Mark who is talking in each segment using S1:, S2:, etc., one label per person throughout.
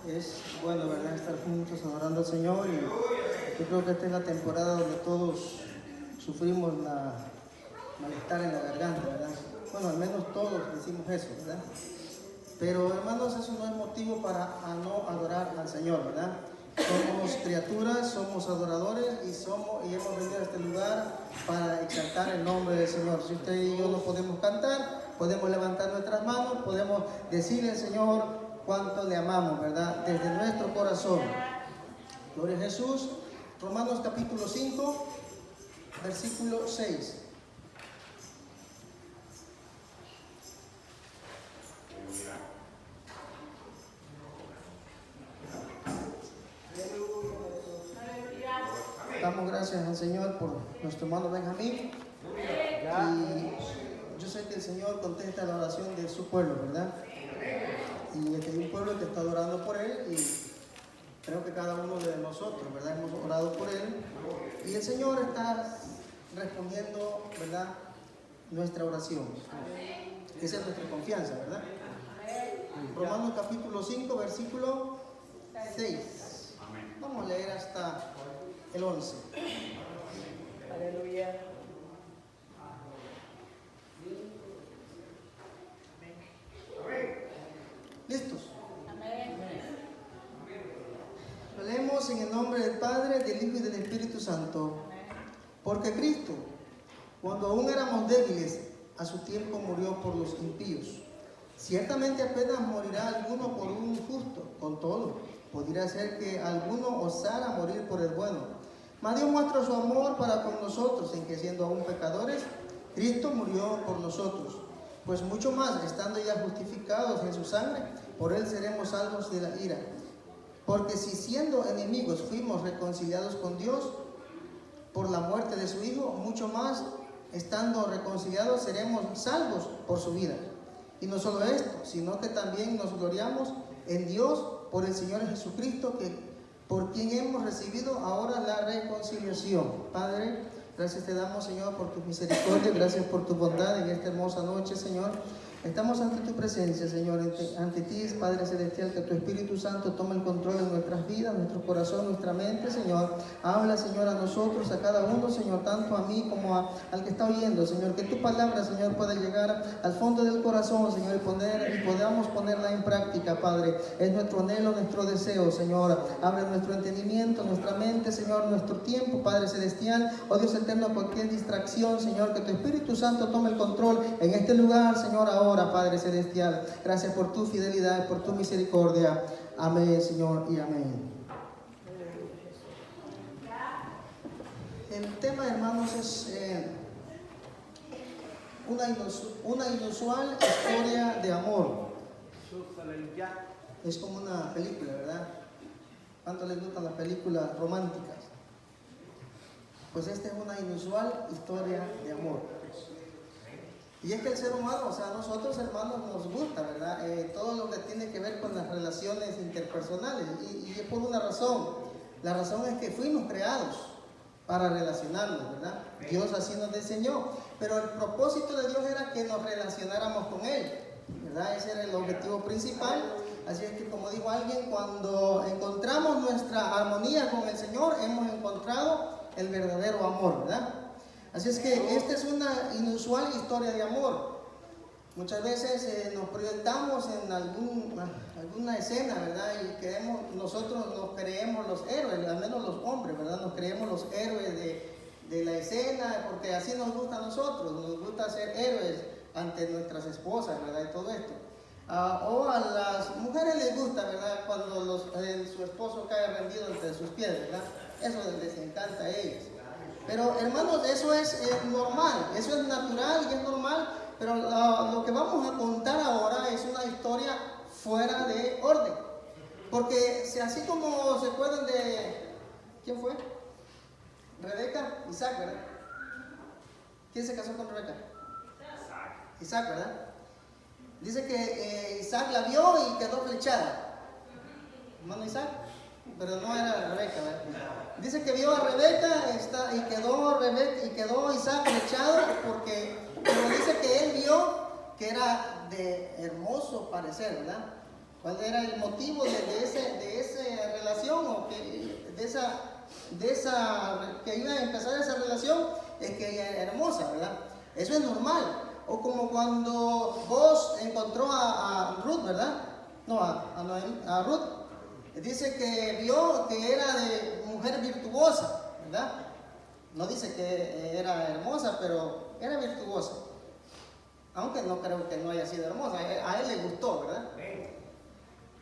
S1: Es bueno, ¿verdad?, estar juntos adorando al Señor, y yo creo que esta es la temporada donde todos sufrimos malestar en la garganta, ¿verdad? Bueno, al menos todos decimos eso, ¿verdad? Pero hermanos, eso no es motivo para no adorar al Señor, ¿verdad? Somos criaturas, somos adoradores y hemos venido a este lugar para exaltar el nombre del Señor. Si usted y yo no podemos cantar, podemos levantar nuestras manos, podemos decirle al Señor cuánto le amamos, ¿verdad? Desde nuestro corazón. Gloria a Jesús. Romanos capítulo 5, versículo 6. Damos gracias al Señor por nuestro hermano Benjamín. Y yo sé que el Señor contesta la oración de su pueblo, ¿verdad? Y este es un pueblo que está orando por él, y creo que cada uno de nosotros, ¿verdad?, hemos orado por él. Y el Señor está respondiendo, ¿verdad?, nuestra oración. Esa es nuestra confianza, ¿verdad? Romanos capítulo 5, versículo 6. Vamos a leer hasta el 11.
S2: Aleluya.
S1: ¿Listos? Lo leemos en el nombre del Padre, del Hijo y del Espíritu Santo. Porque Cristo, cuando aún éramos débiles, a su tiempo murió por los impíos. Ciertamente apenas morirá alguno por un justo, con todo, podría ser que alguno osara morir por el bueno. Mas Dios muestra su amor para con nosotros, en que siendo aún pecadores, Cristo murió por nosotros. Pues mucho más, estando ya justificados en su sangre, por él seremos salvos de la ira. Porque si siendo enemigos fuimos reconciliados con Dios por la muerte de su Hijo, mucho más, estando reconciliados, seremos salvos por su vida. Y no solo esto, sino que también nos gloriamos en Dios por el Señor Jesucristo, por quien hemos recibido ahora la reconciliación. Padre, gracias te damos, Señor, por tu misericordia, gracias por tu bondad en esta hermosa noche, Señor. Estamos ante tu presencia, Señor, ante ti, Padre Celestial, que tu Espíritu Santo tome el control en nuestras vidas, nuestro corazón, nuestra mente, Señor. Habla, Señor, a nosotros, a cada uno, Señor, tanto a mí como al que está oyendo, Señor. Que tu palabra, Señor, pueda llegar al fondo del corazón, Señor, y podamos ponerla en práctica, Padre. Es nuestro anhelo, nuestro deseo, Señor. Abre nuestro entendimiento, nuestra mente, Señor, nuestro tiempo, Padre Celestial. Oh Dios eterno, cualquier distracción, Señor, que tu Espíritu Santo tome el control en este lugar, Señor, ahora, Padre Celestial. Gracias por tu fidelidad, por tu misericordia. Amén, Señor, y amén. El tema, hermanos, es una inusual historia de amor. Es como una película, ¿verdad? ¿Cuánto les gustan las películas románticas? Pues esta es una inusual historia de amor. Y es que el ser humano, o sea, a nosotros, hermanos, nos gusta, ¿verdad? Todo lo que tiene que ver con las relaciones interpersonales. Y es por una razón. La razón es que fuimos creados para relacionarnos, ¿verdad? Dios así nos diseñó. Pero el propósito de Dios era que nos relacionáramos con Él, ¿verdad? Ese era el objetivo principal. Así es que, como dijo alguien, cuando encontramos nuestra armonía con el Señor, hemos encontrado el verdadero amor, ¿verdad? Así es que esta es una inusual historia de amor. Muchas veces nos proyectamos en alguna escena, ¿verdad? Y nosotros nos creemos los héroes, al menos los hombres, ¿verdad? Nos creemos los héroes de la escena, porque así nos gusta a nosotros. Nos gusta ser héroes ante nuestras esposas, ¿verdad? Y todo esto. O a las mujeres les gusta, ¿verdad?, cuando su esposo cae rendido entre sus pies, ¿verdad? Eso les encanta a ellos. Pero, hermanos, eso es normal, eso es natural y es normal. Pero lo que vamos a contar ahora es una historia fuera de orden. Porque si así como se acuerdan de... ¿Quién fue? Rebeca, Isaac, ¿verdad? ¿Quién se casó con Rebeca? Isaac, ¿verdad? Dice que Isaac la vio y quedó flechada. ¿Hermano Isaac? Pero no era Rebeca, ¿verdad? Dice que vio a Rebeca y quedó Isaac flechado, pero dice que él vio que era de hermoso parecer, ¿verdad? ¿Cuál era el motivo de que iba a empezar esa relación es que ella era hermosa, ¿verdad? Eso es normal. O como cuando Boaz encontró a Ruth, ¿verdad? No, a Ruth. Dice que vio que era de mujer virtuosa, ¿verdad? No dice que era hermosa, pero era virtuosa. Aunque no creo que no haya sido hermosa, a él le gustó, ¿verdad?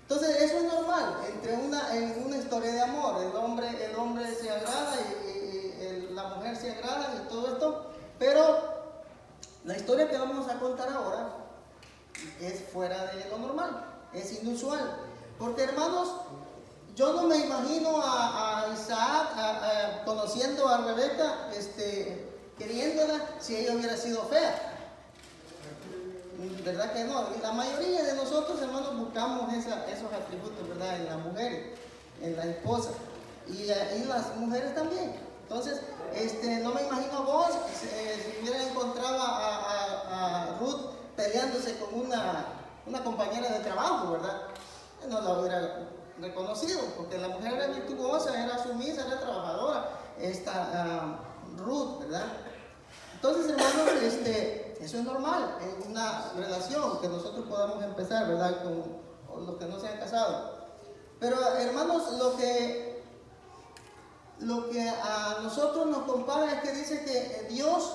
S1: Entonces eso es normal, en una historia de amor, el hombre se agrada y la mujer se agrada y todo esto, pero la historia que vamos a contar ahora es fuera de lo normal, es inusual, porque hermanos, yo no me imagino a Isaac conociendo a Rebeca, queriéndola si ella hubiera sido fea. ¿Verdad que no? La mayoría de nosotros, hermanos, buscamos esos atributos, ¿verdad? En las mujeres, en la esposa y las mujeres también. Entonces, no me imagino vos si hubiera encontrado a Ruth peleándose con una compañera de trabajo, ¿verdad? No la hubiera reconocido, porque la mujer era virtuosa, era sumisa, era trabajadora, Ruth, ¿verdad? Entonces, hermanos, eso es normal en una relación que nosotros podamos empezar, ¿verdad? Con los que no se han casado. Pero, hermanos, lo que a nosotros nos compara es que dice que Dios,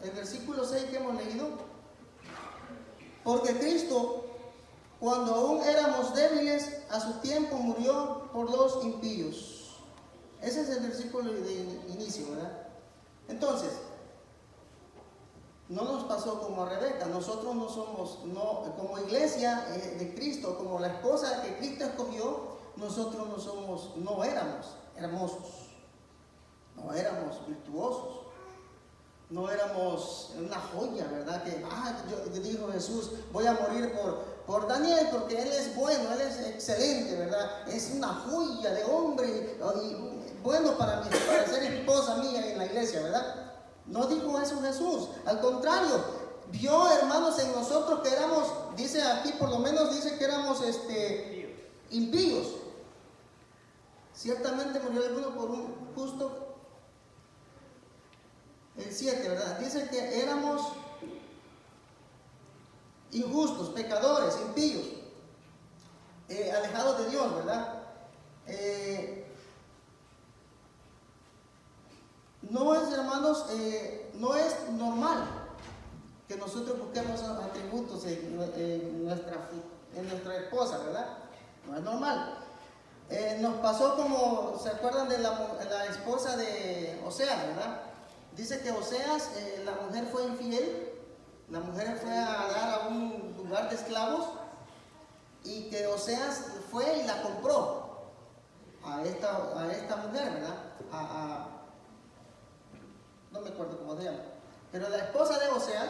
S1: el versículo 6 que hemos leído, porque Cristo, cuando aún éramos débiles, a su tiempo murió por los impíos. Ese es el versículo de inicio, ¿verdad? Entonces, no nos pasó como a Rebeca. Nosotros como iglesia de Cristo, como la esposa que Cristo escogió, nosotros no éramos hermosos, no éramos virtuosos, no éramos una joya, ¿verdad? Dijo Jesús, voy a morir por Daniel porque él es bueno, él es excelente, ¿verdad? Es una joya de hombre y bueno para ser esposa mía en la iglesia, ¿verdad? No dijo eso Jesús, al contrario, vio, hermanos, en nosotros que éramos, dice aquí por lo menos, dice que éramos impíos. Ciertamente murió alguno por un justo. El 7, ¿verdad? Dice que éramos injustos, pecadores, impíos, alejados de Dios, ¿verdad? No es, hermanos, no es normal que nosotros busquemos atributos en nuestra esposa, ¿verdad? No es normal. Nos pasó como, ¿se acuerdan de la esposa de Oseas, verdad? Dice que Oseas, la mujer fue infiel, la mujer fue a dar a un lugar de esclavos y que Oseas fue y la compró a esta mujer, ¿verdad? No me acuerdo cómo se llama, pero la esposa de Oseas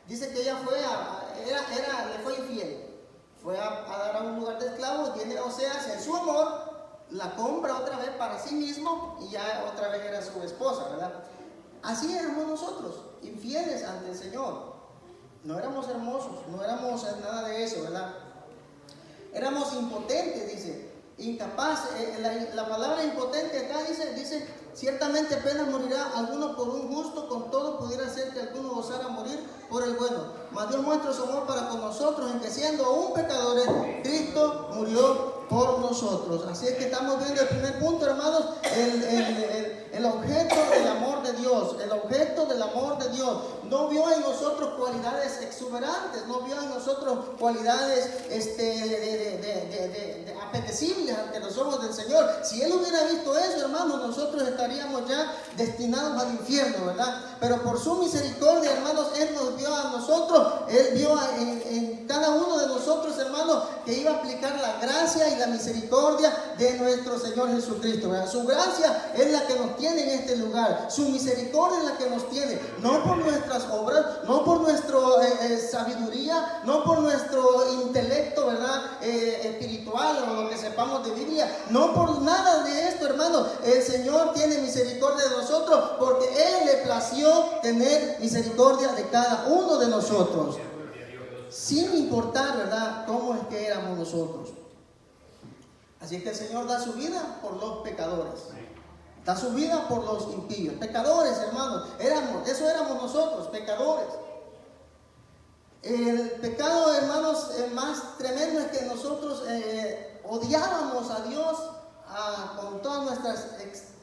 S1: dice que ella le fue infiel, fue a dar a un lugar de esclavos, viene Oseas en su amor, la compra otra vez para sí mismo y ya otra vez era su esposa, ¿verdad? Así éramos nosotros, infieles ante el Señor. No éramos hermosos, no éramos nada de eso, ¿verdad? Éramos impotentes, dice, incapaz. La palabra impotente acá dice, ciertamente apenas morirá alguno por un justo, con todo pudiera ser que alguno osara morir por el bueno. Mas Dios muestra su amor para con nosotros, en que siendo aún pecadores, Cristo murió por nosotros. Así es que estamos viendo el primer punto, hermanos, el objeto del amor de Dios. El objeto del amor de Dios no vio en nosotros cualidades exuberantes, no vio en nosotros cualidades apetecibles ante los ojos del Señor. Si Él hubiera visto eso, hermanos, nosotros estaríamos ya destinados al infierno, ¿verdad? Pero por su misericordia, hermanos, Él nos vio a nosotros, Él vio en cada uno de nosotros, hermanos, que iba a aplicar la gracia y la misericordia de nuestro Señor Jesucristo, ¿verdad? Su gracia es la que nos tiene en este lugar, su misericordia es la que nos tiene, no por nuestras obras, no por nuestra sabiduría, no por nuestro intelecto, ¿verdad? Espiritual o lo que sepamos de Biblia, no por nada de esto, hermanos. El Señor tiene misericordia de nosotros porque Él le plació tener misericordia de cada uno de nosotros, sin importar, ¿verdad?, cómo es que éramos nosotros. Así es que el Señor da su vida por los pecadores. Da su vida por los impíos. Pecadores, hermanos. Eso éramos nosotros, pecadores. El pecado, hermanos, más tremendo es que nosotros odiábamos a Dios con todas nuestras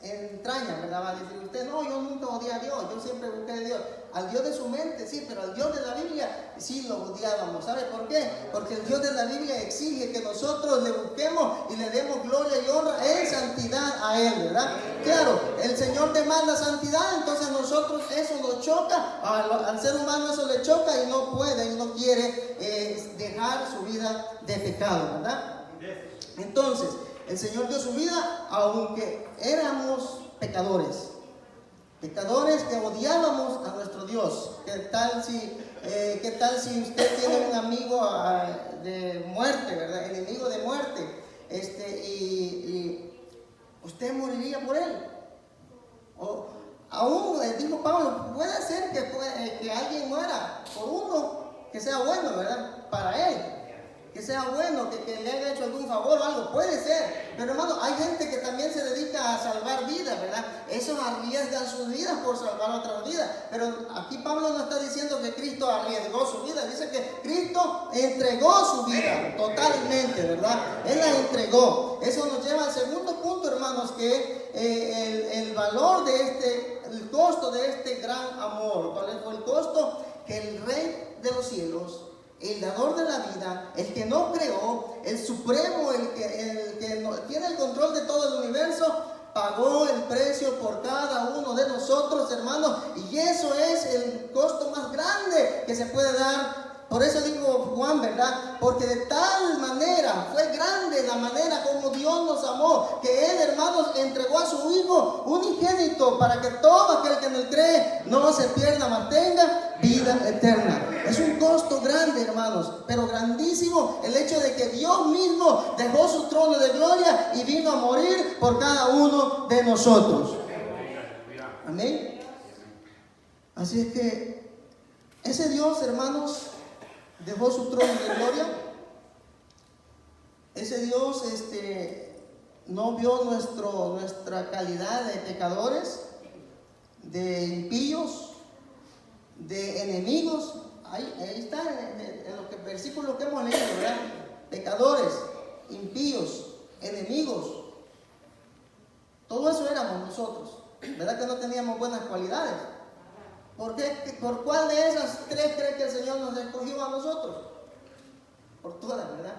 S1: entrañas, ¿verdad? Va a decir usted, no, yo nunca odié a Dios, yo siempre busqué a Dios. Al Dios de su mente, sí, pero al Dios de la Biblia sí lo odiábamos. ¿Sabe por qué? Porque el Dios de la Biblia exige que nosotros le busquemos y le demos gloria y honra en santidad a Él, ¿verdad? Claro, el Señor demanda santidad, entonces nosotros eso nos choca, al ser humano eso le choca y no puede y no quiere dejar su vida de pecado, ¿verdad? Entonces, el Señor dio su vida aunque éramos pecadores. Pecadores que odiábamos a nuestro Dios. ¿Qué tal si usted tiene un amigo de muerte, ¿verdad? Enemigo de muerte, y usted moriría por él? O aún, dijo Pablo, puede ser que alguien muera por uno que sea bueno, ¿verdad? Para él. Que sea bueno, que le haya hecho algún favor o algo, puede ser. Pero hermano, hay gente que también se dedica a salvar vidas, ¿verdad? Esos arriesgan sus vidas por salvar otras vidas. Pero aquí Pablo no está diciendo que Cristo arriesgó su vida, dice que Cristo entregó su vida totalmente, ¿verdad? Él la entregó. Eso nos lleva al segundo punto, hermanos, que el valor el costo de este gran amor. ¿Cuál fue el costo? Que el Rey de los cielos, el dador de la vida, el que no creó, el supremo, el que tiene el control de todo el universo, pagó el precio por cada uno de nosotros, hermanos. Y eso es el costo más grande que se puede dar. Por eso dijo Juan, ¿verdad? Porque de tal manera, fue grande la manera como Dios nos amó, que Él, hermanos, entregó a su Hijo unigénito para que todo aquel que en Él cree no se pierda, mas tenga vida eterna. Es un costo grande, hermanos, pero grandísimo el hecho de que Dios mismo dejó su trono de gloria y vino a morir por cada uno de nosotros. Amén. Así es que ese Dios, hermanos, dejó su trono de gloria. Ese Dios no vio nuestra calidad de pecadores, de impíos, de enemigos. Ahí está en los versículos que hemos leído, ¿verdad? Pecadores, impíos, enemigos. Todo eso éramos nosotros. ¿Verdad que no teníamos buenas cualidades? ¿Por cuál de esas tres cree que el Señor nos escogió a nosotros? Por todas, ¿verdad?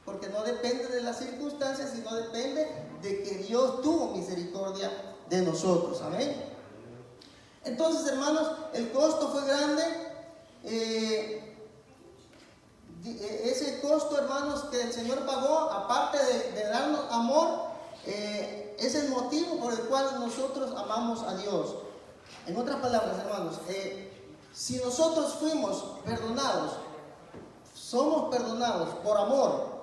S1: Porque no depende de las circunstancias, sino depende de que Dios tuvo misericordia de nosotros. Amén. Entonces, hermanos, el costo fue grande. Ese costo, hermanos, que el Señor pagó, aparte de darnos amor, es el motivo por el cual nosotros amamos a Dios. En otras palabras, hermanos, si nosotros fuimos perdonados, somos perdonados por amor.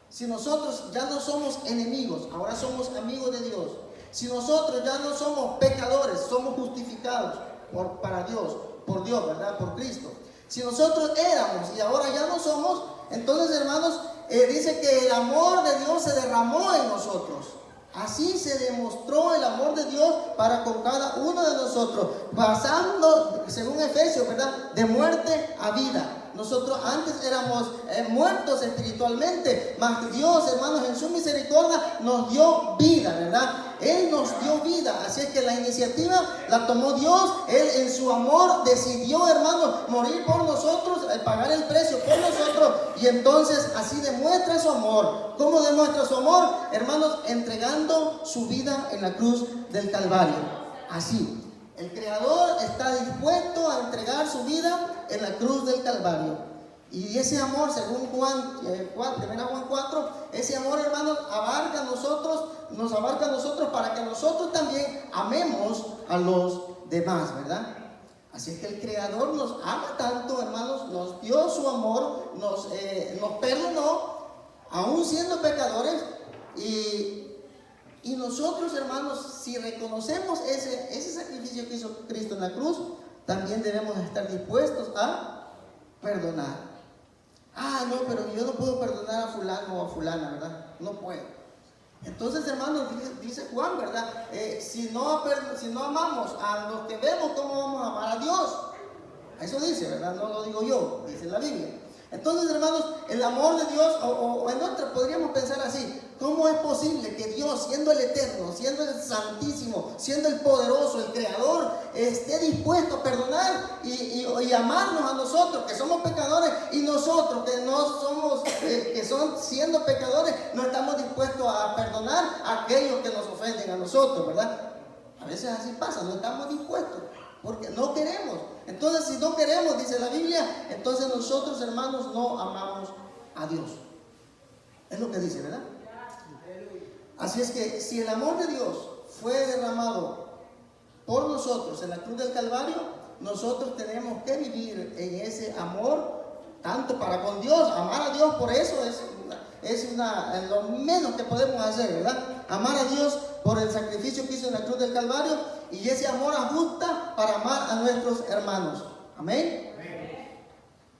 S1: Si nosotros ya no somos enemigos, ahora somos amigos de Dios. Si nosotros ya no somos pecadores, somos justificados para Dios, por Dios, ¿verdad? Por Cristo. Si nosotros éramos y ahora ya no somos, entonces, hermanos, dice que el amor de Dios se derramó en nosotros. Así se demostró el amor de Dios para con cada uno de nosotros, pasando, según Efesios, ¿verdad?, de muerte a vida. Nosotros antes éramos muertos espiritualmente, mas Dios, hermanos, en su misericordia nos dio vida, ¿verdad? Él nos dio vida, así es que la iniciativa la tomó Dios. Él en su amor decidió, hermanos, morir por nosotros, pagar el precio por nosotros, y entonces así demuestra su amor. ¿Cómo demuestra su amor? Hermanos, entregando su vida en la cruz del Calvario. Así. El Creador está dispuesto a entregar su vida en la cruz del Calvario. Y ese amor, según Juan 4, ese amor, hermanos, nos abarca a nosotros para que nosotros también amemos a los demás, ¿verdad? Así es que el Creador nos ama tanto, hermanos, nos dio su amor, nos perdonó, aún siendo pecadores, y nosotros, hermanos, si reconocemos ese sacrificio que hizo Cristo en la cruz, también debemos estar dispuestos a perdonar. No, pero yo no puedo perdonar a fulano o a fulana, ¿verdad? No puedo. Entonces, hermanos, dice Juan, ¿verdad? Si no amamos a los que vemos, ¿cómo vamos a amar a Dios? Eso dice, ¿verdad? No lo digo yo, dice la Biblia. Entonces, hermanos, el amor de Dios, o en otra podríamos pensar así: ¿cómo es posible que Dios, siendo el eterno, siendo el santísimo, siendo el poderoso, el creador, esté dispuesto a perdonar y amarnos a nosotros, que somos pecadores, y nosotros, que no somos, siendo pecadores, no estamos dispuestos a perdonar a aquellos que nos ofenden a nosotros, ¿verdad? A veces así pasa, no estamos dispuestos, porque no queremos. Entonces, si no queremos, dice la Biblia, entonces nosotros, hermanos, no amamos a Dios. Es lo que dice, ¿verdad? Así es que si el amor de Dios fue derramado por nosotros en la cruz del Calvario, nosotros tenemos que vivir en ese amor, tanto para con Dios. Amar a Dios, por eso es lo menos que podemos hacer, ¿verdad? Amar a Dios por el sacrificio que hizo en la cruz del Calvario, y ese amor ajusta para amar a nuestros hermanos. Amén.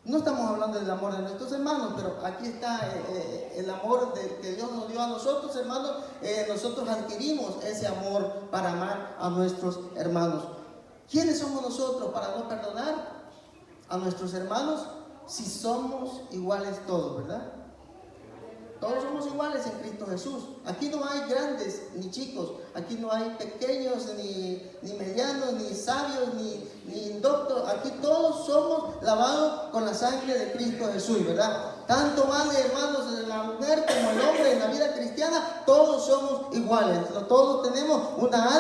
S1: No estamos hablando del amor de nuestros hermanos, pero aquí está el amor que Dios nos dio a nosotros, hermanos. Nosotros adquirimos ese amor para amar a nuestros hermanos. ¿Quiénes somos nosotros para no perdonar a nuestros hermanos si somos iguales todos, verdad? Todos somos iguales en Cristo Jesús. Aquí no hay grandes ni chicos, aquí no hay pequeños ni medianos, ni sabios, ni indoctos. Aquí todos somos lavados con la sangre de Cristo Jesús, ¿verdad? Tanto vale, hermanos, la mujer como el hombre en la vida cristiana, todos somos iguales. Todos tenemos una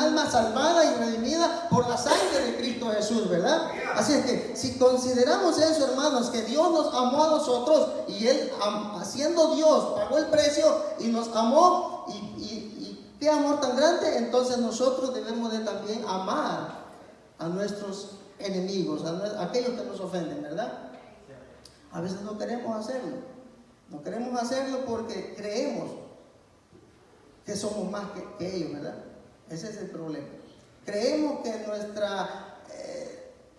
S1: alma salvada y redimida por la sangre de Cristo Jesús, ¿verdad? Así es que si consideramos eso, hermanos, que Dios nos amó a nosotros, y Él, siendo Dios, pagó el precio y nos amó, y qué amor tan grande, entonces nosotros debemos de también amar a nuestros enemigos, a aquellos que nos ofenden, ¿verdad? A veces no queremos hacerlo. No queremos hacerlo porque creemos que somos más que ellos, ¿verdad? Ese es el problema. Creemos que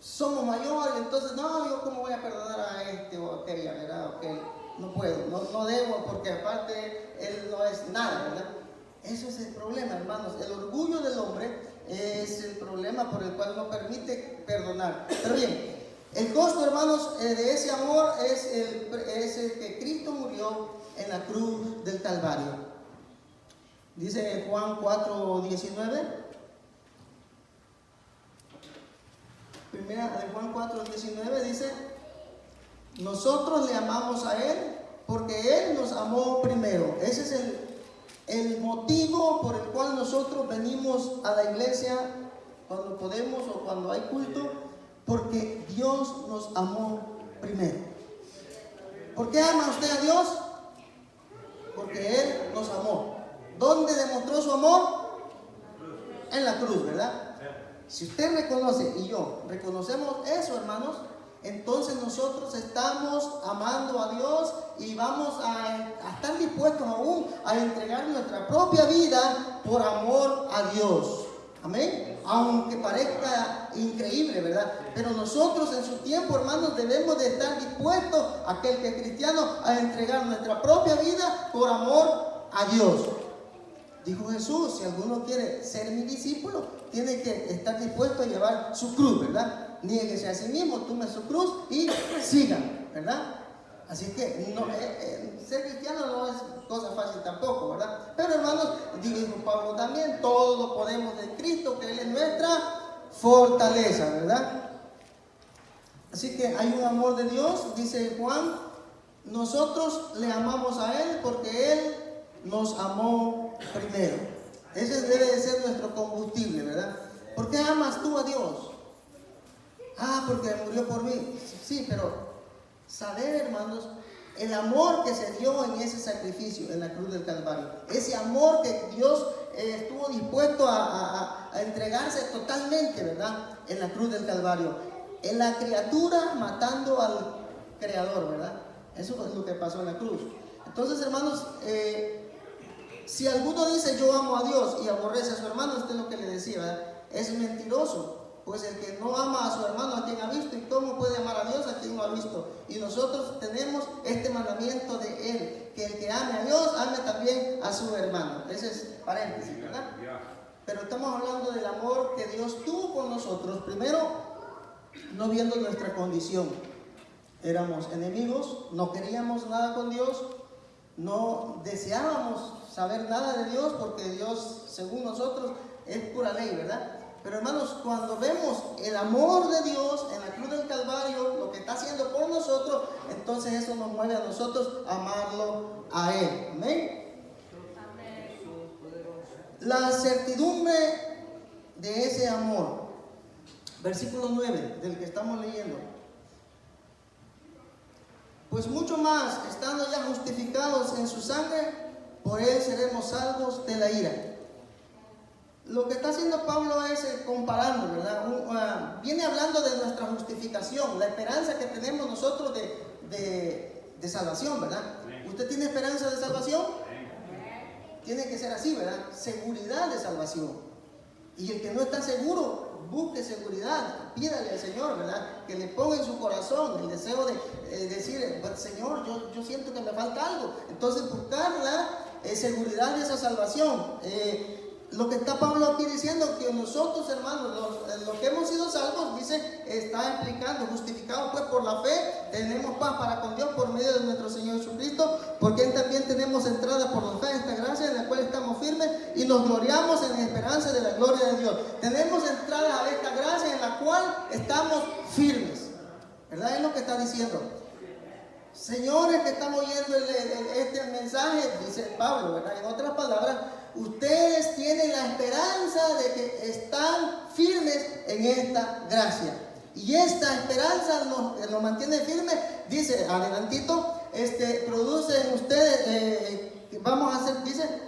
S1: somos mayores, entonces no, yo cómo voy a perdonar a este o a aquella, ¿verdad? Okay, no puedo, no debo, porque aparte él no es nada, ¿verdad? Eso es el problema, hermanos. El orgullo del hombre es el problema por el cual no permite perdonar. Pero bien, el costo, hermanos, de ese amor es el que Cristo murió en la cruz del Calvario. Dice Juan 4:19. Primera de Juan 4:19 dice: nosotros le amamos a Él porque Él nos amó primero. Ese es el motivo por el cual nosotros venimos a la iglesia cuando podemos o cuando hay culto, porque Dios nos amó primero. ¿Por qué ama usted a Dios? Porque Él nos amó. ¿Dónde demostró su amor? En la cruz, ¿verdad? Si usted reconoce y yo reconocemos eso, hermanos, entonces nosotros estamos amando a Dios y vamos a estar dispuestos aún a entregar nuestra propia vida por amor a Dios. Amén. Aunque parezca increíble, ¿verdad? Pero nosotros en su tiempo, hermanos, debemos de estar dispuestos, aquel que es cristiano, a entregar nuestra propia vida por amor a Dios. Dijo Jesús: si alguno quiere ser mi discípulo, tiene que estar dispuesto a llevar su cruz, ¿verdad? Niéguese a sí mismo, tome su cruz y sigan, ¿verdad? Así que ser cristiano no es cosa fácil tampoco, ¿verdad? Pero, hermanos, dijo Pablo también, todo lo podemos en Cristo, que Él es nuestra fortaleza, ¿verdad? Así que hay un amor de Dios, dice Juan: nosotros le amamos a Él porque Él nos amó primero. Ese debe de ser nuestro combustible, ¿verdad? ¿Por qué amas tú a Dios? Porque murió por mí. Sí, pero saber, hermanos, el amor que se dio en ese sacrificio en la cruz del Calvario, ese amor que Dios estuvo dispuesto a entregarse totalmente, ¿verdad? En la cruz del Calvario, en la criatura matando al Creador, ¿verdad? Eso es lo que pasó en la cruz. Entonces, hermanos, si alguno dice yo amo a Dios y aborrece a su hermano, usted es lo que le decía, ¿verdad? Es mentiroso. Pues el que no ama a su hermano, ¿a quien ha visto? ¿Y cómo puede amar a Dios a quien no ha visto? Y nosotros tenemos este mandamiento de Él, que el que ame a Dios, ame también a su hermano. Ese es paréntesis, ¿verdad? Pero estamos hablando del amor que Dios tuvo con nosotros. Primero, no viendo nuestra condición. Éramos enemigos, no queríamos nada con Dios, no deseábamos saber nada de Dios, porque Dios, según nosotros, es pura ley, ¿verdad? Pero hermanos, cuando vemos el amor de Dios en la cruz del Calvario, lo que está haciendo por nosotros, entonces eso nos mueve a nosotros a amarlo a Él. Amén. La certidumbre de ese amor. Versículo 9 del que estamos leyendo. Pues mucho más, estando ya justificados en su sangre, por Él seremos salvos de la ira. Lo que está haciendo Pablo es comparando, ¿verdad? Viene hablando de nuestra justificación, la esperanza que tenemos nosotros de salvación, ¿verdad? ¿Usted tiene esperanza de salvación? Tiene que ser así, ¿verdad? Seguridad de salvación. Y el que no está seguro, busque seguridad, pídale al Señor, ¿verdad? Que le ponga en su corazón el deseo de decir, Señor, yo siento que me falta algo. Entonces buscar la seguridad de esa salvación. Lo que está Pablo aquí diciendo, que nosotros, hermanos, los que hemos sido salvos, dice, está explicando, justificados pues por la fe, tenemos paz para con Dios por medio de nuestro Señor Jesucristo, porque también tenemos entrada por la fe a esta gracia en la cual estamos firmes y nos gloriamos en la esperanza de la gloria de Dios. Tenemos entrada a esta gracia en la cual estamos firmes, ¿verdad? Es lo que está diciendo. Señores que están oyendo este mensaje, dice Pablo, ¿verdad? En otras palabras, ustedes tienen la esperanza de que están firmes en esta gracia. Y esta esperanza nos mantiene firmes, dice, adelantito, produce en ustedes, vamos a hacer, dice,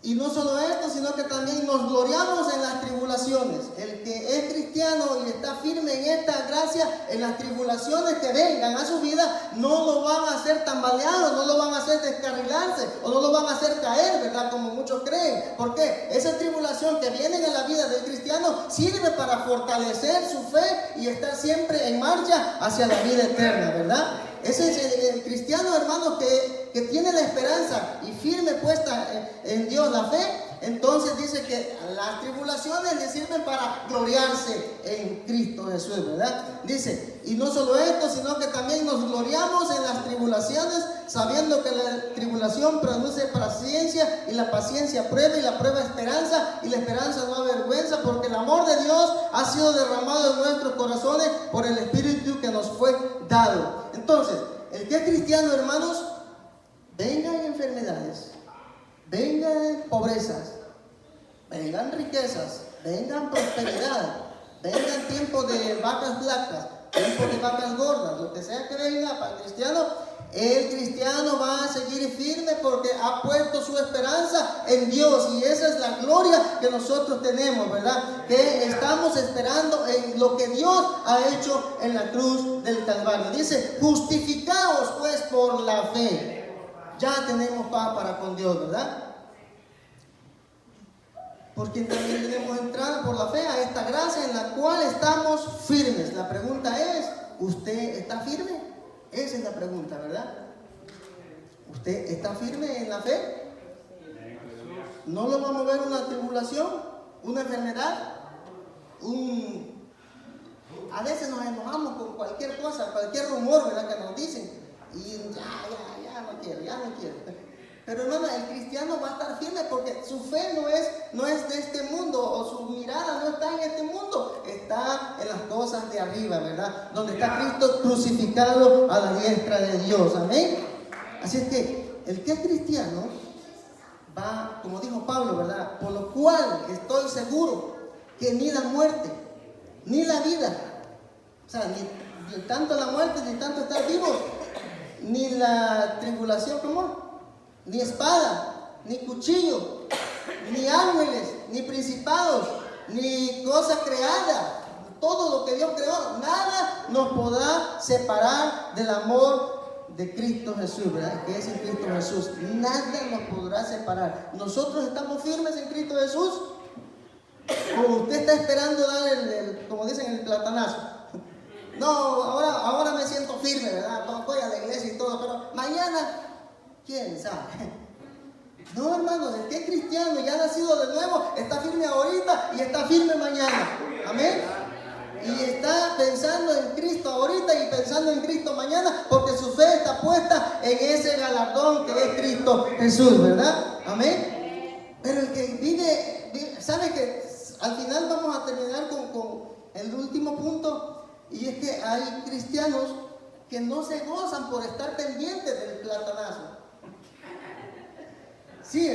S1: y no solo esto, sino que también nos gloriamos en las tribulaciones. El que es cristiano y está firme en esta gracia, en las tribulaciones que vengan a su vida, no lo van a hacer tambalear, no lo van a hacer descarrilarse, o no lo van a hacer caer, ¿verdad? Como muchos creen. ¿Por qué? Esa tribulación que viene en la vida del cristiano sirve para fortalecer su fe y estar siempre en marcha hacia la vida eterna, ¿verdad? Ese es el cristiano, hermanos, que tiene la esperanza y firme puesta en Dios la fe. Entonces dice que las tribulaciones le sirven para gloriarse en Cristo Jesús, ¿verdad? Dice, y no solo esto, sino que también nos gloriamos en las tribulaciones, sabiendo que la tribulación produce paciencia, y la paciencia prueba, y la prueba esperanza, y la esperanza no avergüenza, porque el amor de Dios ha sido derramado en nuestros corazones por el Espíritu que nos fue dado. Entonces, el que es cristiano, hermanos, vengan enfermedades, vengan pobrezas, vengan riquezas, vengan prosperidad, vengan tiempos de vacas flacas, tiempos de vacas gordas, lo que sea que venga para el cristiano va a seguir firme porque ha puesto su esperanza en Dios, y esa es la gloria que nosotros tenemos, ¿verdad? Que estamos esperando en lo que Dios ha hecho en la cruz del Calvario. Dice, justificaos pues por la fe. Ya tenemos paz para con Dios, ¿verdad? Porque también tenemos entrada por la fe a esta gracia en la cual estamos firmes. La pregunta es, ¿usted está firme? Esa es la pregunta, ¿verdad? ¿Usted está firme en la fe? ¿No lo va a mover una tribulación? ¿Una enfermedad? A veces nos enojamos con cualquier cosa, cualquier rumor, ¿verdad? Que nos dicen. Y ya no quiero. Pero hermano, el cristiano va a estar firme porque su fe no es de este mundo, o su mirada no está en este mundo, está en las cosas de arriba, ¿verdad? Donde está Cristo crucificado a la diestra de Dios, amén. Así es que el que es cristiano va, como dijo Pablo, ¿verdad? Por lo cual estoy seguro que ni la muerte, ni la vida, o sea, ni tanto la muerte, ni tanto estar vivos, ni la tribulación, ¿cómo? Ni espada, ni cuchillo, ni ángeles, ni principados, ni cosa creada, todo lo que Dios creó, nada nos podrá separar del amor de Cristo Jesús, ¿verdad? Que es en Cristo Jesús. Nada nos podrá separar. Nosotros estamos firmes en Cristo Jesús. O usted está esperando dar como dicen, el platanazo. No, ahora me siento firme, ¿verdad? Voy a la iglesia y todo, pero mañana, ¿quién sabe? hermano, el que es cristiano y ha nacido de nuevo, está firme ahorita y está firme mañana. Amén. Y está pensando en Cristo ahorita y pensando en Cristo mañana, porque su fe está puesta en ese galardón que es Cristo Jesús, ¿verdad? Amén. Pero el que vive, ¿sabe que al final vamos a terminar con el último punto? Y es que hay cristianos que no se gozan por estar pendientes del platanazo. Sí,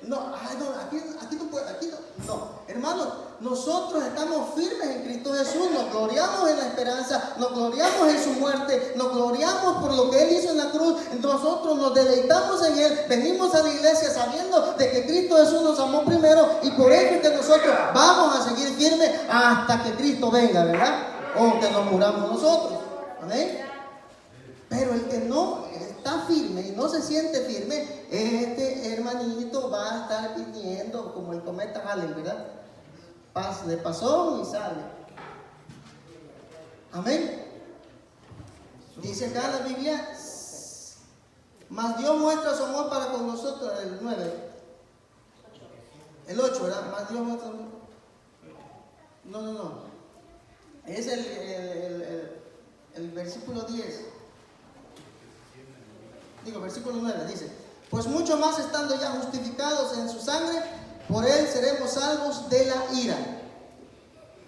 S1: no, aquí no puede, aquí no. Hermanos, nosotros estamos firmes en Cristo Jesús, nos gloriamos en la esperanza, nos gloriamos en su muerte, nos gloriamos por lo que Él hizo en la cruz, nosotros nos deleitamos en Él, venimos a la iglesia sabiendo de que Cristo Jesús nos amó primero y por eso es que nosotros vamos a seguir firmes hasta que Cristo venga, ¿verdad? O que nos muramos nosotros. ¿Amén? Pero el que no está firme y no se siente firme, este hermanito va a estar viniendo como el cometa Halley, ¿verdad? Le pasó y sale. Amén. Dice acá la Biblia, mas Dios muestra su amor para con nosotros, el 9. El 8, ¿verdad? Mas Dios muestra su amor. No. Es el versículo 10. Versículo 9 dice: pues mucho más estando ya justificados en su sangre, por él seremos salvos de la ira.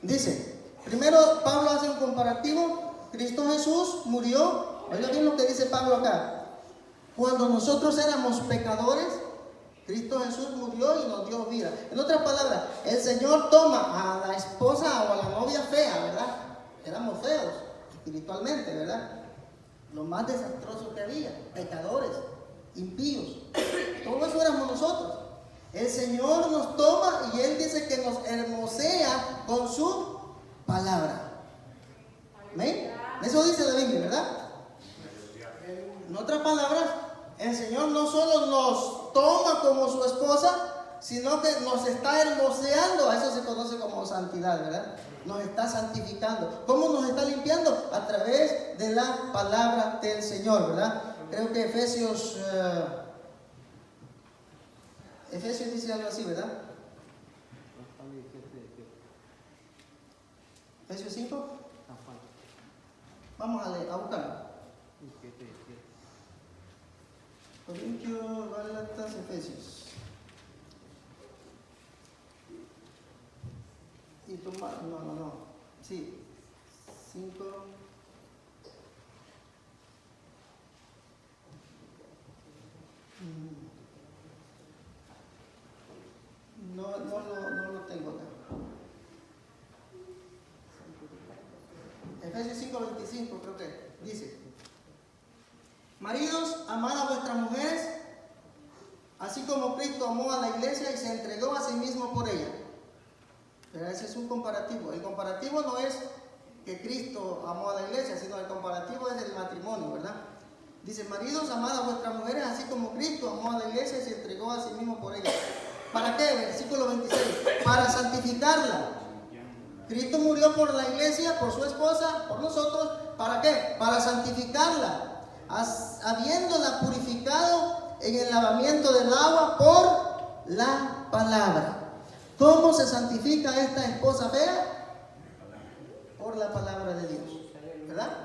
S1: Dice, primero Pablo hace un comparativo. Cristo Jesús murió. Oiga bien lo que dice Pablo acá. Cuando nosotros éramos pecadores, Cristo Jesús murió y nos dio vida. En otras palabras, el Señor toma a la esposa o a la novia fea, ¿verdad? Éramos feos espiritualmente, ¿verdad? Lo más desastroso que había, pecadores, impíos, todo eso éramos nosotros. El Señor nos toma y Él dice que nos hermosea con su palabra. ¿Amén? Eso dice la Biblia, ¿verdad? En otras palabras, el Señor no solo nos toma como su esposa, sino que nos está hermoseando. A eso se conoce como santidad, ¿verdad? Nos está santificando. ¿Cómo nos está limpiando? A través de la palabra del Señor, ¿verdad? Creo que Efesios dice algo así, ¿verdad? Efesios 5. Vamos a buscarlo. Corintios, Gálatas, Efesios. Y tomar, no. Sí. 5. No lo tengo acá. Efesios 5:25 creo que dice: maridos, amad a vuestras mujeres, así como Cristo amó a la iglesia y se entregó a sí mismo por ella. Pero ese es un comparativo. El comparativo no es que Cristo amó a la iglesia, sino el comparativo es el matrimonio, ¿verdad? Dice: maridos, amad a vuestras mujeres, así como Cristo amó a la iglesia y se entregó a sí mismo por ella. ¿Para qué? Versículo 26. Para santificarla. Cristo murió por la iglesia, por su esposa, por nosotros. ¿Para qué? Para santificarla, habiéndola purificado en el lavamiento del agua por la palabra. ¿Cómo se santifica esta esposa fea? Por la palabra de Dios, ¿verdad?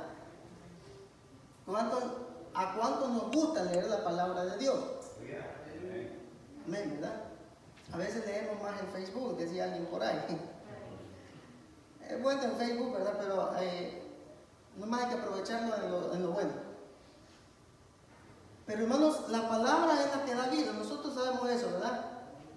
S1: ¿A cuánto nos gusta leer la palabra de Dios? Amén, ¿verdad? A veces leemos más en Facebook, decía alguien por ahí. Es bueno en Facebook, ¿verdad? Pero nomás hay que aprovecharlo en lo bueno. Pero hermanos, la palabra es la que da vida. Nosotros sabemos eso, ¿verdad?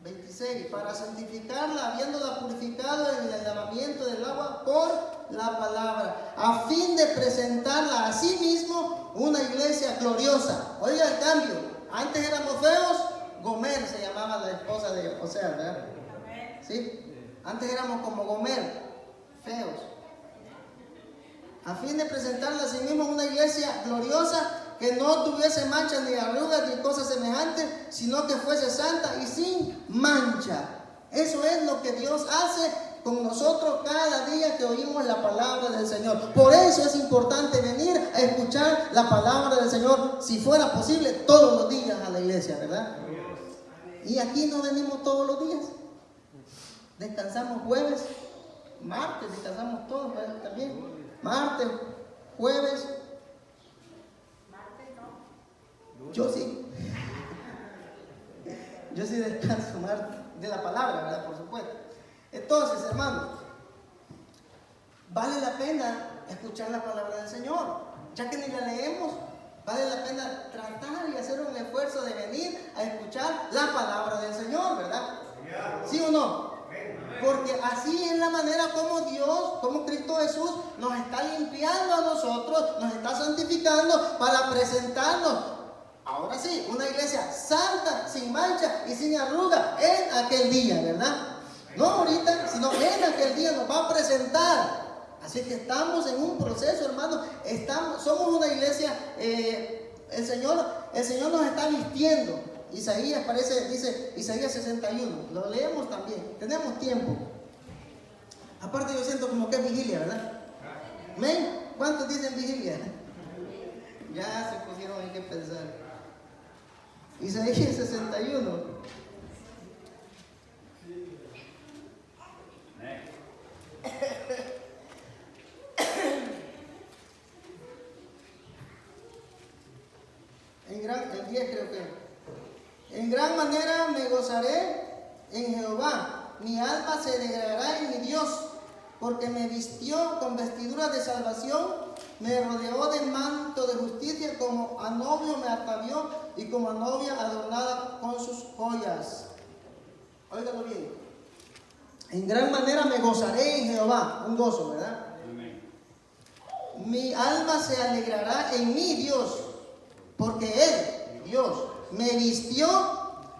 S1: 26. Para santificarla, habiéndola purificado en el lavamiento del agua por la palabra, a fin de presentarla a sí mismo una iglesia gloriosa. Oiga el cambio. Antes éramos feos. Gomer se llamaba la esposa de José, ¿verdad? ¿Sí? Antes éramos como Gomer, feos. A fin de presentarla a sí mismo una iglesia gloriosa, que no tuviese manchas ni arrugas ni cosas semejantes, sino que fuese santa y sin mancha. Eso es lo que Dios hace con nosotros cada día que oímos la palabra del Señor. Por eso es importante venir a escuchar la palabra del Señor, si fuera posible, todos los días a la iglesia, ¿verdad? Y aquí no venimos todos los días. Descansamos jueves, martes, descansamos todos, ¿verdad? También. Martes, jueves. Yo sí. Yo sí descanso martes de la palabra, ¿verdad? Por supuesto. Entonces, hermanos, vale la pena escuchar la palabra del Señor. Ya que ni la leemos, vale la pena tratar y hacer un esfuerzo de venir a escuchar la palabra del Señor, ¿verdad? ¿Sí o no? Porque así es la manera como Dios, como Cristo Jesús nos está limpiando a nosotros, nos está santificando para presentarnos, ahora sí, una iglesia santa, sin mancha y sin arruga en aquel día, ¿verdad? No ahorita, sino en aquel día nos va a presentar. Así que estamos en un proceso, hermanos. Somos una iglesia, el Señor nos está vistiendo. Isaías dice Isaías 61. Lo leemos también. Tenemos tiempo. Aparte yo siento como que es vigilia, ¿verdad? ¿Amén? ¿Cuántos dicen vigilia? Ya se pusieron en qué pensar. Isaías 61. El 10 creo que. En gran manera me gozaré en Jehová. Mi alma se alegrará en mi Dios, porque me vistió con vestiduras de salvación, me rodeó de manto de justicia, como a novio me atavió y como a novia adornada con sus joyas. Óigalo bien. En gran manera me gozaré en Jehová. Un gozo, ¿verdad? Amén. Mi alma se alegrará en mi Dios, porque Él, Dios, me vistió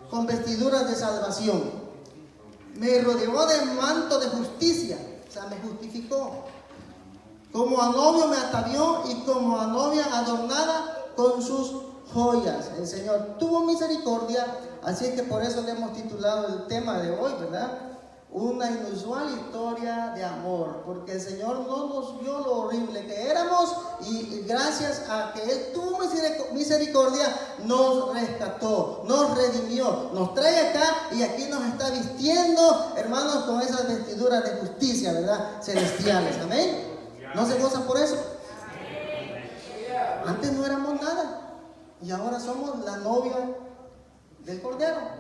S1: con vestiduras de salvación. Me rodeó de manto de justicia. O sea, me justificó. Como a novio me atavió y como a novia adornada con sus joyas. El Señor tuvo misericordia. Así es que por eso le hemos titulado el tema de hoy, ¿verdad? Una inusual historia de amor, porque el Señor no nos vio lo horrible que éramos y gracias a que Él tuvo misericordia nos rescató, nos redimió, nos trae acá y aquí nos está vistiendo, hermanos, con esas vestiduras de justicia, ¿verdad? Celestiales, amén. ¿No se gozan por eso? Antes no éramos nada y ahora somos la novia del Cordero.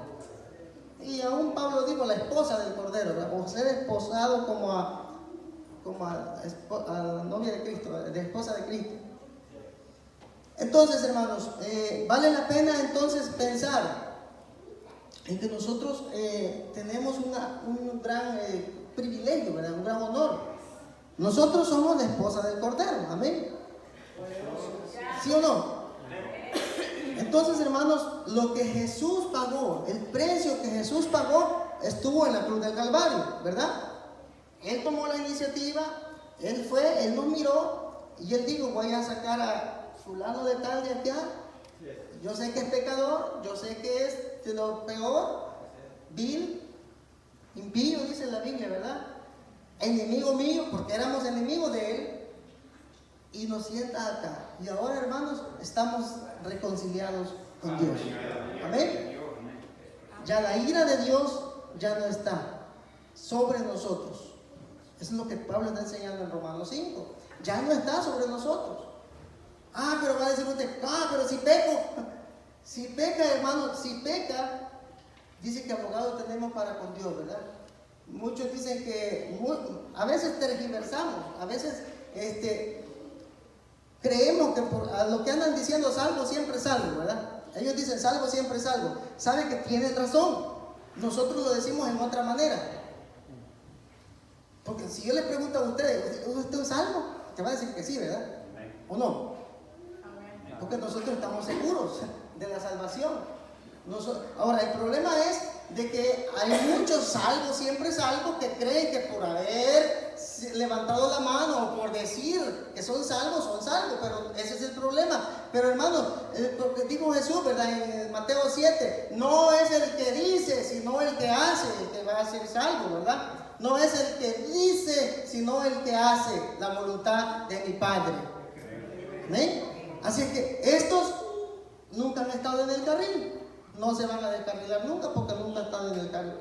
S1: Y aún Pablo dijo la esposa del Cordero, ¿verdad? O ser esposado como a la novia de Cristo, de esposa de Cristo. Entonces, hermanos, vale la pena entonces pensar en que nosotros tenemos un gran privilegio, ¿verdad? Un gran honor. Nosotros somos la esposa del Cordero, amén. ¿Sí o no? Entonces, hermanos, lo que Jesús pagó, el precio que Jesús pagó, estuvo en la cruz del Calvario, ¿verdad? Él tomó la iniciativa, Él fue, Él nos miró y Él dijo, voy a sacar a fulano de tal de acá. Yo sé que es pecador, yo sé que es de lo peor, vil, impío, dice la Biblia, ¿verdad? Enemigo mío, porque éramos enemigos de Él. Y nos sienta acá. Y ahora, hermanos, estamos reconciliados con Dios. Amén. Ya la ira de Dios ya no está sobre nosotros. Eso es lo que Pablo está enseñando en Romanos 5. Ya no está sobre nosotros. Pero va a decir usted, pero si peco. Si peca, hermano, si peca, dice que abogado tenemos para con Dios, ¿verdad? Muchos dicen que a veces tergiversamos, a veces creemos que por a lo que andan diciendo salvo siempre salvo, ¿verdad? Ellos dicen salvo siempre salvo. Sabe que tienen razón. Nosotros lo decimos en otra manera. Porque si yo le pregunto a usted, ¿usted es salvo? Te va a decir que sí, ¿verdad? ¿O no? Porque nosotros estamos seguros de la salvación. Ahora, el problema es de que hay muchos salvos, siempre salvos, que creen que por haber levantado la mano o por decir que son salvos, pero ese es el problema. Pero hermanos, porque dijo Jesús, ¿verdad? En Mateo 7, no es el que dice, sino el que hace, el que va a ser salvo, ¿verdad? No es el que dice, sino el que hace la voluntad de mi Padre. ¿Amén? Así que estos nunca han estado en el carril. No se van a descarrilar nunca porque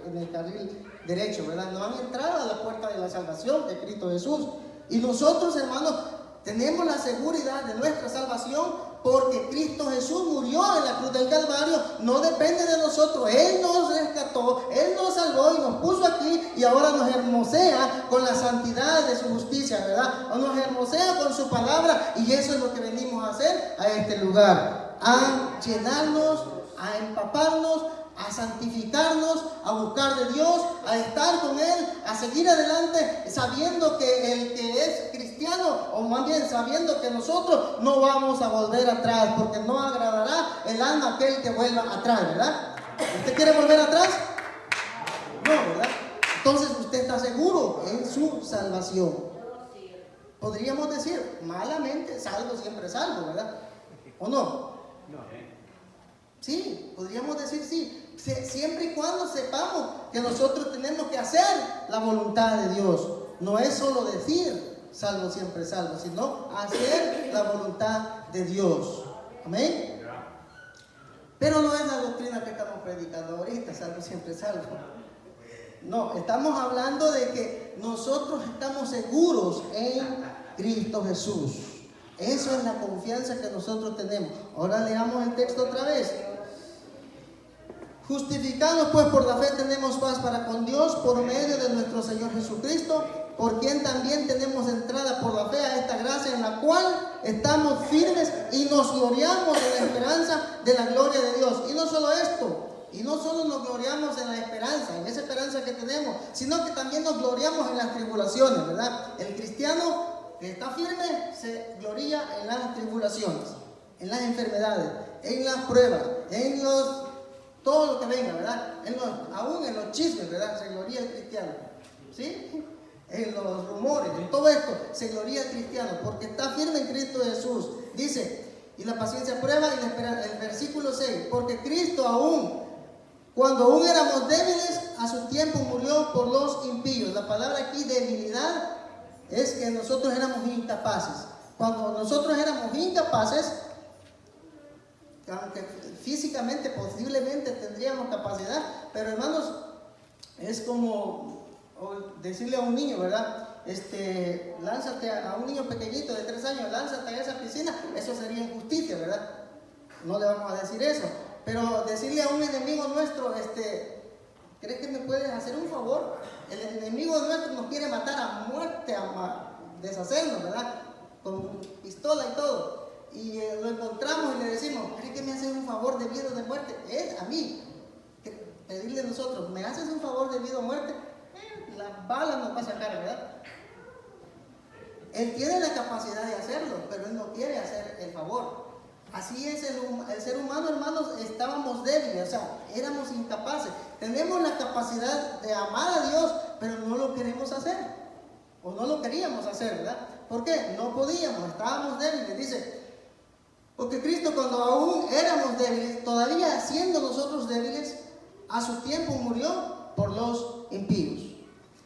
S1: en el carril derecho, ¿verdad? No han entrado a la puerta de la salvación de Cristo Jesús. Y nosotros, hermanos, tenemos la seguridad de nuestra salvación porque Cristo Jesús murió en la cruz del Calvario. No depende de nosotros. Él nos rescató, Él nos salvó y nos puso aquí, y ahora nos hermosea con la santidad de su justicia, ¿verdad? O nos hermosea con su palabra, y eso es lo que venimos a hacer a este lugar, a llenarnos, a empaparnos, a santificarnos, a buscar de Dios, a estar con Él, a seguir adelante, sabiendo que el que es cristiano, o más bien sabiendo que nosotros no vamos a volver atrás, porque no agradará el alma aquel que vuelva atrás, ¿verdad? ¿Usted quiere volver atrás? No, ¿verdad? Entonces usted está seguro en su salvación. Podríamos decir, malamente, salvo siempre salvo, ¿verdad? ¿O no? Sí, podríamos decir sí, siempre y cuando sepamos que nosotros tenemos que hacer la voluntad de Dios. No es solo decir salvo siempre salvo, sino hacer la voluntad de Dios. Amén. Pero no es la doctrina que estamos predicando ahorita, salvo siempre salvo. No, estamos hablando de que nosotros estamos seguros en Cristo Jesús. Eso es la confianza que nosotros tenemos. Ahora leamos el texto otra vez. Justificados pues por la fe tenemos paz para con Dios por medio de nuestro Señor Jesucristo, por quien también tenemos entrada por la fe a esta gracia en la cual estamos firmes y nos gloriamos en la esperanza de la gloria de Dios. Y no solo esto, y no solo nos gloriamos en la esperanza, en esa esperanza que tenemos, sino que también nos gloriamos en las tribulaciones, ¿verdad? El cristiano que está firme se gloria en las tribulaciones, en las enfermedades, en las pruebas, en todo lo que venga, ¿verdad? Aún en los chismes, ¿verdad? Se gloria el cristiano, ¿sí? En los rumores, en todo esto se gloria el cristiano porque está firme en Cristo Jesús. Dice, y la paciencia prueba, y la esperanza, el versículo 6, porque Cristo cuando aún éramos débiles, a su tiempo murió por los impíos. La palabra aquí, debilidad, es que nosotros éramos incapaces. Cuando nosotros éramos incapaces, aunque físicamente posiblemente tendríamos capacidad, pero hermanos, es como decirle a un niño, ¿verdad? Lánzate a un niño pequeñito de 3 años, lánzate a esa piscina, eso sería injusticia, ¿verdad? No le vamos a decir eso, pero decirle a un enemigo nuestro, ¿crees que me puedes hacer un favor? El enemigo nuestro nos quiere matar a muerte, a deshacernos, ¿verdad? Con pistola y todo. Y lo encontramos y le decimos, ¿crees que me haces un favor debido de muerte? Él, a mí, pedirle a nosotros, ¿me haces un favor debido a muerte? La bala nos va a sacar, ¿verdad? Él tiene la capacidad de hacerlo, pero él no quiere hacer el favor. Así es el ser humano, hermanos, estábamos débiles, o sea, éramos incapaces. Tenemos la capacidad de amar a Dios, pero no lo queremos hacer, o no lo queríamos hacer, ¿verdad? ¿Por qué? No podíamos, estábamos débiles, dice. Porque Cristo, cuando aún éramos débiles, todavía siendo nosotros débiles, a su tiempo murió por los impíos.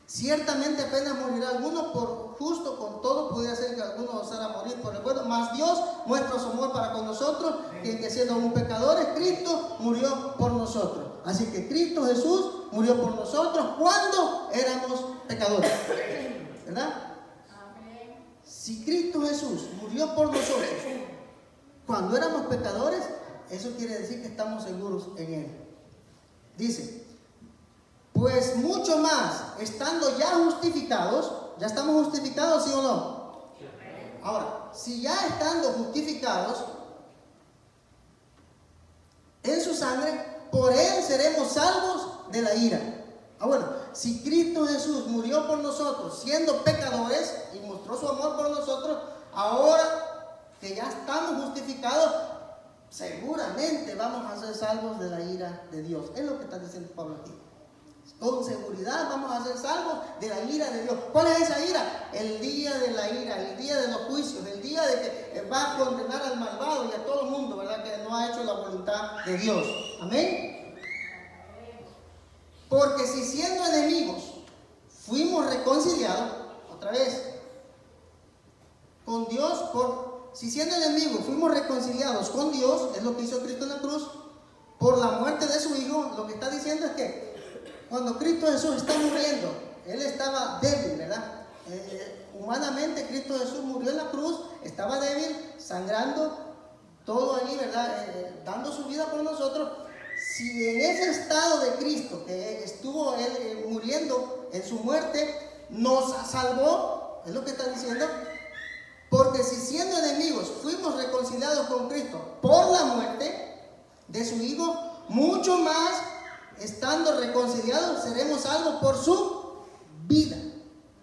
S1: Ciertamente apenas morirá alguno por justo, con todo pudiera ser que alguno osara morir por el bueno, mas Dios muestra su amor para con nosotros, que siendo aún pecadores, Cristo murió por nosotros. Así que Cristo Jesús murió por nosotros cuando éramos pecadores, ¿verdad? Si Cristo Jesús murió por nosotros cuando éramos pecadores, eso quiere decir que estamos seguros en Él. Dice, pues mucho más, estando ya justificados, ¿ya estamos justificados, sí o no? Ahora, si ya estando justificados en su sangre, por Él seremos salvos de la ira. Bueno, si Cristo Jesús murió por nosotros siendo pecadores y mostró su amor por nosotros, ahora que ya estamos justificados, seguramente vamos a ser salvos de la ira de Dios. Es lo que está diciendo Pablo aquí. Con seguridad vamos a ser salvos de la ira de Dios. ¿Cuál es esa ira? El día de la ira, el día de los juicios, el día de que va a condenar al malvado y a todo el mundo, ¿verdad? Que no ha hecho la voluntad de Dios. Amén. Porque si siendo enemigos fuimos reconciliados, otra vez, con Dios, si siendo enemigos fuimos reconciliados con Dios, es lo que hizo Cristo en la cruz, por la muerte de su Hijo, lo que está diciendo es que cuando Cristo Jesús está muriendo, Él estaba débil, ¿verdad? Humanamente Cristo Jesús murió en la cruz, estaba débil, sangrando, todo ahí, ¿verdad? Dando su vida por nosotros. Si en ese estado de Cristo, que estuvo Él muriendo en su muerte, nos salvó, es lo que está diciendo, porque si siendo enemigos fuimos reconciliados con Cristo por la muerte de su Hijo, mucho más, estando reconciliados, seremos salvos por su vida.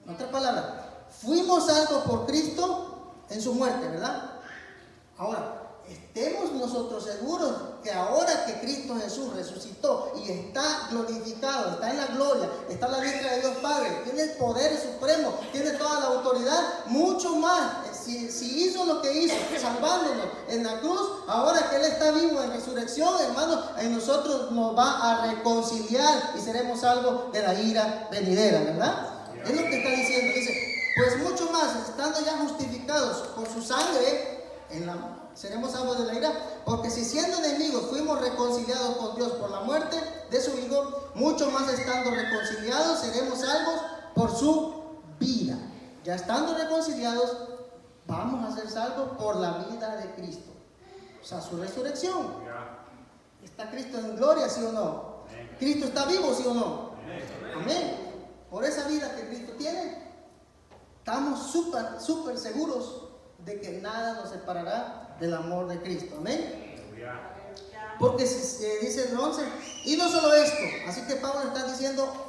S1: En otras palabras, fuimos salvos por Cristo en su muerte, ¿verdad? Ahora, estemos nosotros seguros que ahora que Cristo Jesús resucitó y está glorificado, está en la gloria, está a la diestra de Dios Padre, tiene el poder supremo, tiene toda la autoridad, mucho más, si hizo lo que hizo, salvándonos en la cruz, ahora que Él está vivo en resurrección, hermanos, en nosotros nos va a reconciliar y seremos salvos de la ira venidera, ¿verdad? Es lo que está diciendo, dice, pues mucho más, estando ya justificados por su sangre, seremos salvos de la ira, porque si siendo enemigos fuimos reconciliados con Dios por la muerte de su Hijo, mucho más estando reconciliados seremos salvos por su vida. Ya estando reconciliados, vamos a ser salvos por la vida de Cristo, o sea, su resurrección. ¿Está Cristo en gloria, sí o no? ¿Cristo está vivo, sí o no? Amén. Por esa vida que Cristo tiene, estamos súper seguros de que nada nos separará del amor de Cristo. Amén. Porque dice el 11, y no solo esto, así que Pablo está diciendo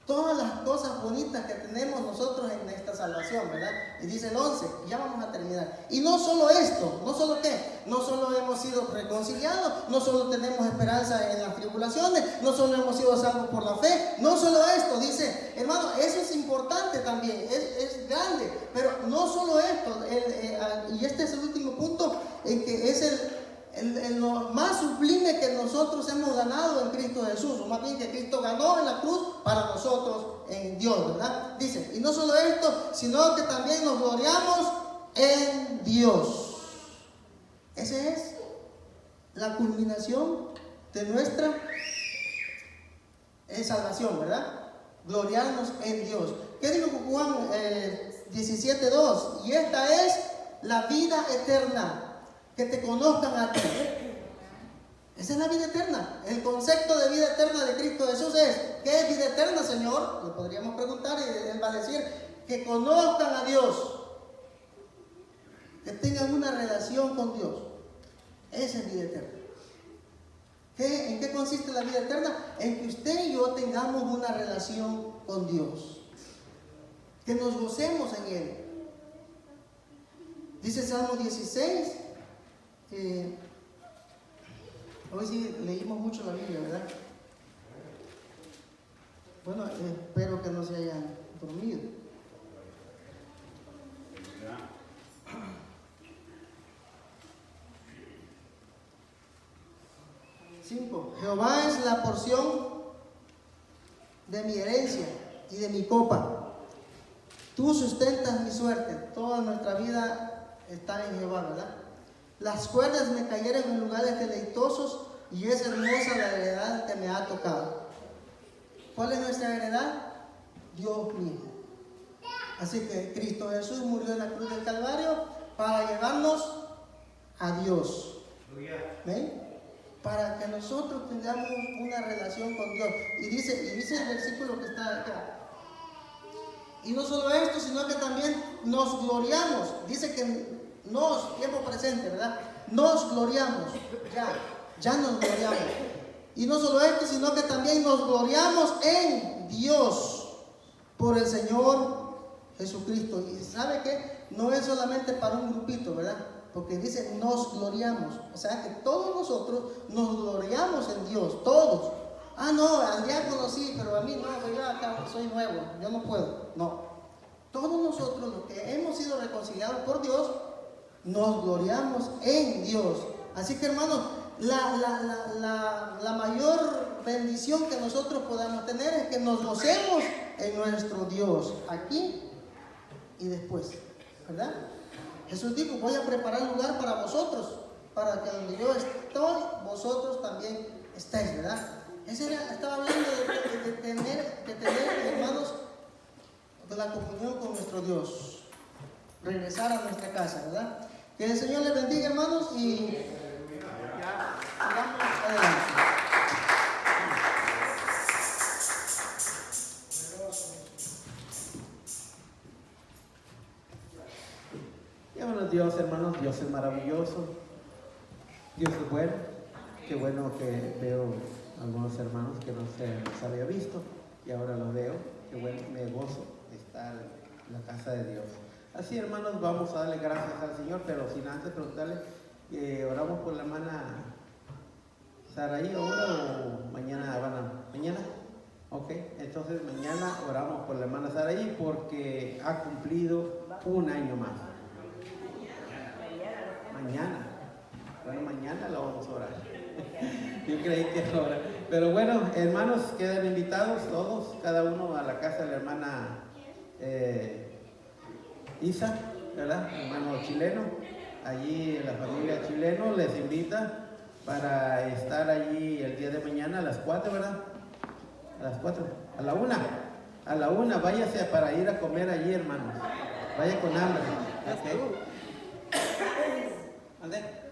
S1: todas las cosas bonitas que tenemos nosotros en esta salvación, ¿verdad? Y dice el 11, y ya vamos a terminar. Y no solo esto, no solo qué, no solo hemos sido reconciliados, no solo tenemos esperanza en las tribulaciones, no solo hemos sido salvos por la fe, no solo esto, dice, hermano, eso es importante también, es grande, pero no solo esto, y este es el último punto, en que es lo más sublime que nosotros hemos ganado en Cristo Jesús, o más bien que Cristo ganó en la cruz para nosotros en Dios, ¿verdad? Dice, y no solo esto, sino que también nos gloriamos en Dios. Esa es la culminación de nuestra salvación, ¿verdad? Gloriarnos en Dios. ¿Qué dijo Juan 17:2? Y esta es la vida eterna, que te conozcan a ti. Esa es la vida eterna. El concepto de vida eterna de Cristo Jesús es, ¿qué es vida eterna, Señor? Le podríamos preguntar y Él va a decir, que conozcan a Dios, que tengan una relación con Dios. Esa es vida eterna. ¿En qué consiste la vida eterna? En que usted y yo tengamos una relación con Dios, que nos gocemos en Él. Dice Salmo 16. Hoy sí leímos mucho la Biblia, ¿verdad? Bueno, espero que no se hayan dormido. 5. Jehová es la porción de mi herencia y de mi copa. Tú sustentas mi suerte. Toda nuestra vida está en Jehová, ¿verdad? Las cuerdas me cayeron en lugares deleitosos y es hermosa la heredad que me ha tocado. ¿Cuál es nuestra heredad? Dios mismo. Así que Cristo Jesús murió en la cruz del Calvario para llevarnos a Dios. ¿Ven? Para que nosotros tengamos una relación con Dios. Y dice el versículo que está acá. Y no solo esto, sino que también nos gloriamos. Dice que tiempo presente, ¿verdad? Nos gloriamos, ya nos gloriamos. Y no solo esto, sino que también nos gloriamos en Dios por el Señor Jesucristo. Y ¿sabe qué? No es solamente para un grupito, ¿verdad? Porque dice nos gloriamos. O sea que todos nosotros nos gloriamos en Dios, todos. Ah, no, al diácono sí, pero a mí no, yo acá soy nuevo, yo no puedo. No. Todos nosotros, los que hemos sido reconciliados por Dios, nos gloriamos en Dios. Así que, hermanos, la mayor bendición que nosotros podamos tener es que nos gocemos en nuestro Dios, aquí y después, ¿verdad? Jesús dijo, voy a preparar lugar para vosotros, para que donde yo estoy, vosotros también estéis, ¿verdad? Estaba hablando tener, hermanos, de la comunión con nuestro Dios. Regresar a nuestra casa, ¿verdad? Que el Señor les bendiga, hermanos, y sigamos adelante.
S2: Llámanos Dios, hermanos, Dios es maravilloso, Dios es bueno. Qué bueno que veo algunos hermanos que no se los había visto y ahora los veo. Qué bueno, me gozo de estar en la casa de Dios. Así, hermanos, vamos a darle gracias al Señor, pero sin antes preguntarle, oramos por la hermana Saraí ahora o mañana van a... ¿Mañana? Ok, entonces mañana oramos por la hermana Saraí porque ha cumplido un año más. Mañana. Bueno, mañana la vamos a orar. Yo creí que ahora. Pero bueno, hermanos, quedan invitados todos, cada uno a la casa de la hermana Isa, ¿verdad? Hermano chileno. Allí la familia chileno les invita para estar allí el día de mañana a las 4, ¿verdad? A las 4, a la 1. A la 1, váyase para ir a comer allí, hermanos. Vaya con hambre. ¿Okay? ¿Ande?